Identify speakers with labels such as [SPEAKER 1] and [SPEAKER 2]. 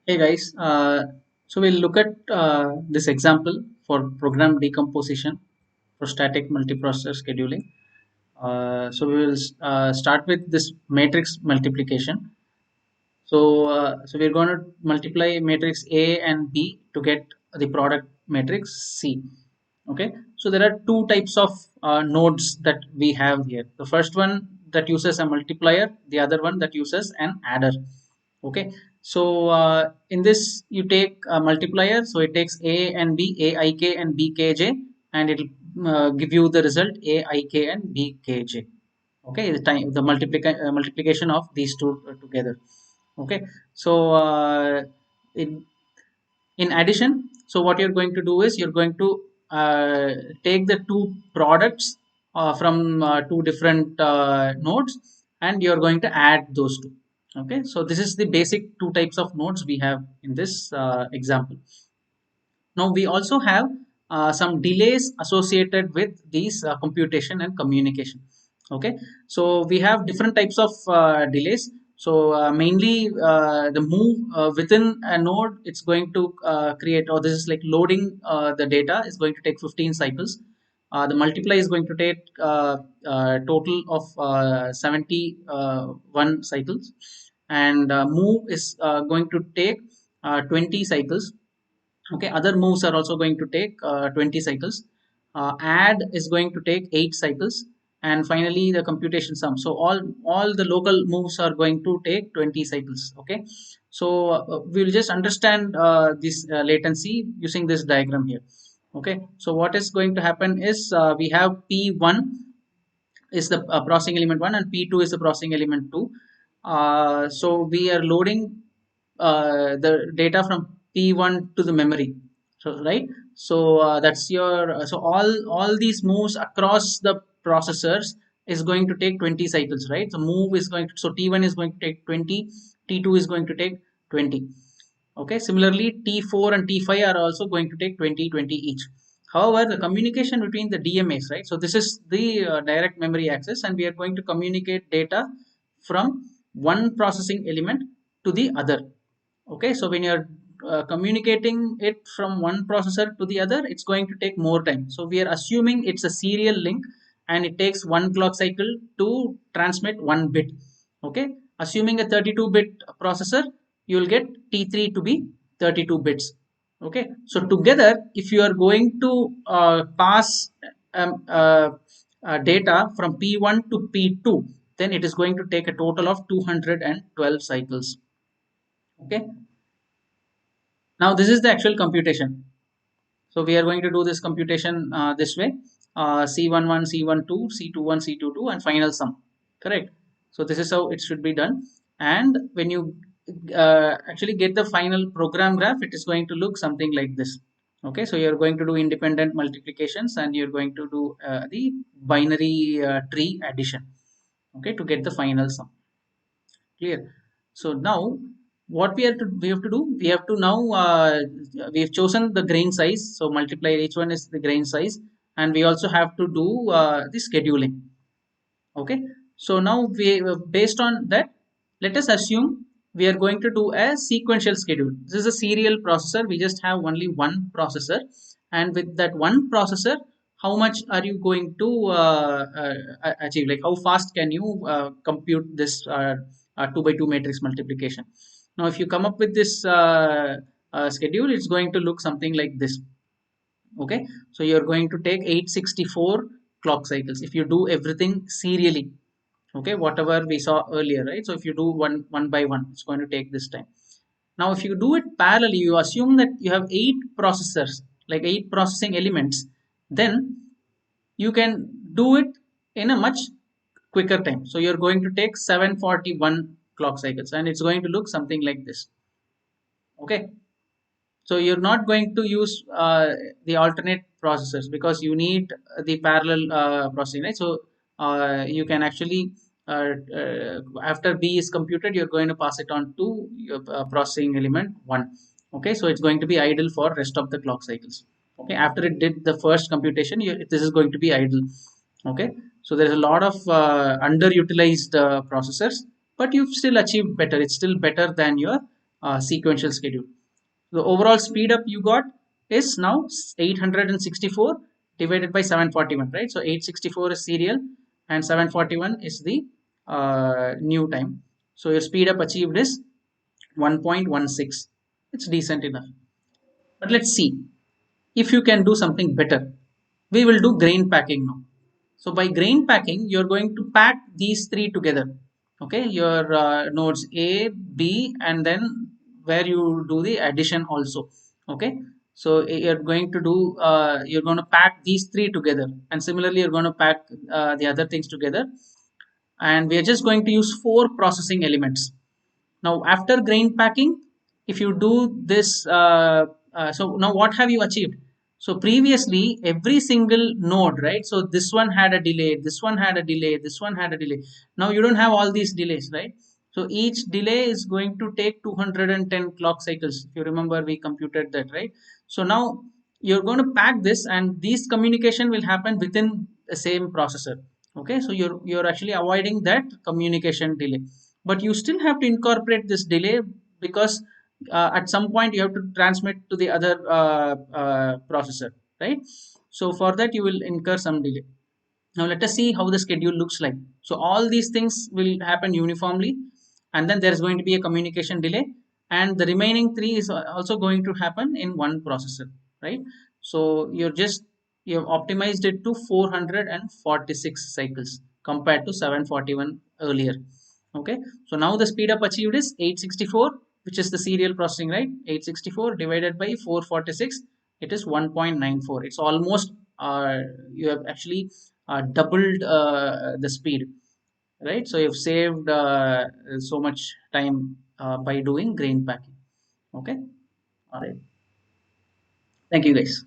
[SPEAKER 1] Hey guys, so we'll look at this example for program decomposition for static multiprocessor scheduling. So we will start with this matrix multiplication. So we're going to multiply matrix A and B to get the product matrix C. Okay, so there are two types of nodes that we have here. The first one that uses a multiplier, the other one that uses an adder. Okay, so in this you take a multiplier, so it takes A and B, aik and bkj, and it will give you the result aik and bkj. Okay, the time the multiplication of these two together. Okay, so in in addition, so what you're going to do is you're going to take the two products from two different nodes, and you're going to add those two. Okay, so this is the basic two types of nodes we have in this example. Now we also have some delays associated with these computation and communication. Okay, so we have different types of delays. So mainly the move within a node, it's going to create, or this is like loading the data is going to take 15 cycles. The multiply is going to take total of 71 cycles, and move is going to take 20 cycles. Okay, other moves are also going to take 20 cycles. Add is going to take 8 cycles, and finally the computation sum. So all the local moves are going to take 20 cycles. Okay, so we'll just understand this latency using this diagram here. Okay, so what is going to happen is we have p1 is the processing element 1, and p2 is the processing element 2. So we are loading the data from p1 to the memory, so right. So that's your so all these moves across the processors is going to take 20 cycles, right? So move is going to, so t1 is going to take 20, t2 is going to take 20. Okay, similarly t4 and t5 are also going to take 20 each. However, the communication between the DMAs, right? So this is the direct memory access, and we are going to communicate data from one processing element to the other. Okay, so when you're communicating it from one processor to the other, it's going to take more time. So we are assuming it's a serial link, and it takes one clock cycle to transmit one bit. Okay, assuming a 32-bit processor, you will get T3 to be 32 bits. Okay, so together, if you are going to pass data from P1 to P2, then it is going to take a total of 212 cycles. Okay, now this is the actual computation. So we are going to do this computation this way: C11, C12, C21, C22, and final sum. Correct. So this is how it should be done. And when you actually get the final program graph, it is going to look something like this. Okay, so you're going to do independent multiplications, and you're going to do the binary tree addition. Okay, to get the final sum. Clear. So now what we have to do, we have to now we have chosen the grain size, so multiply each one is the grain size, and we also have to do the scheduling. Okay, so now we based on that, let us assume we are going to do a sequential schedule. This is a serial processor, we just have only one processor, and with that one processor, how much are you going to achieve, like how fast can you compute this 2 by 2 matrix multiplication. Now if you come up with this schedule, it's going to look something like this. Okay, so you're going to take 864 clock cycles if you do everything serially. Okay, whatever we saw earlier, right? So if you do one by one, it's going to take this time. Now if you do it parallelly, you assume that you have 8 processors, like 8 processing elements, then you can do it in a much quicker time. So you're going to take 741 clock cycles, and it's going to look something like this. Okay, so you're not going to use the alternate processors because you need the parallel processing, right? So you can actually after B is computed, you're going to pass it on to your processing element 1. Okay, so it's going to be idle for rest of the clock cycles. Okay, after it did the first computation, this is going to be idle. Okay, so there's a lot of underutilized processors, but you've still achieved better. It's still better than your sequential schedule. The overall speed up you got is now 864 divided by 741, right? So 864 is serial and 741 is the new time. So your speed up achieved is 1.16. It's decent enough. But let's see if you can do something better. We will do grain packing now. So by grain packing, you're going to pack these three together. Okay, your nodes A, B, and then where you do the addition also. Okay, so you're going to do you're going to pack these three together, and similarly you're going to pack the other things together. And we are just going to use four processing elements. Now, after grain packing, if you do this, so now what have you achieved? So previously, every single node, right? So this one had a delay, this one had a delay, this one had a delay. Now you don't have all these delays, right? So each delay is going to take 210 clock cycles. If you remember, we computed that, right? So now you're going to pack this, and these communication will happen within the same processor. Okay, so you're actually avoiding that communication delay, but you still have to incorporate this delay because at some point you have to transmit to the other processor, right? So for that you will incur some delay. Now let us see how the schedule looks like. So all these things will happen uniformly, and then there is going to be a communication delay, and the remaining three is also going to happen in one processor, right? So you have optimized it to 446 cycles compared to 741 earlier. Okay, so now the speed up achieved is 864, which is the serial processing, right? 864 divided by 446, it is 1.94. It's almost you have actually doubled the speed, right? So you've saved so much time by doing grain packing. Okay, all right. Thank you, guys.